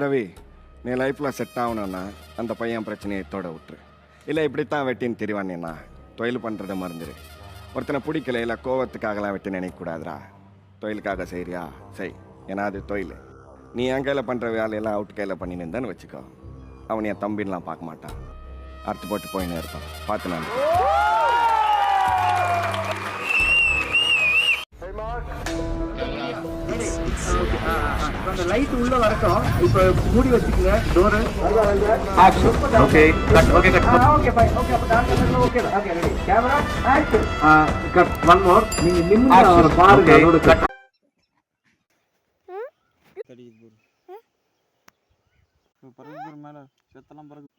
ரவி, நீ லைஃப்பில் செட் ஆகணும்னா அந்த பையன் பிரச்சனையை தோட விட்டுரு. இல்லை இப்படித்தான் வெட்டின்னு தெரிவானேண்ணா தொழில் பண்ணுறதை மறந்துடு. ஒருத்தனை பிடிக்கல இல்லை கோவத்துக்காகலாம் வெட்டி நினைக்கக்கூடாதுரா. தொழிலுக்காக செய்கிறியா செய், ஏன்னா அது தொழில். நீ என் கையில் பண்ணுற வேலையெல்லாம் அவுட் கையில் பண்ணின்னு இருந்தான்னு வச்சுக்கோ, அவன் என் தம்பின்லாம் பார்க்க மாட்டான், அறுத்து போட்டு போயின்னு இருப்பான். பார்த்து நான் அந்த லைட் உள்ள வரட்டும். இப்போ மூடி வச்சுக்கங்க door. Okay cut okay cut okay fine okay அப்ப dance okay okay ready camera action cut one more. நீங்க நிமிர்ந்து பாருங்க அதோட கட் கடி போடு பறந்து மேல செத்தலாம் பறந்து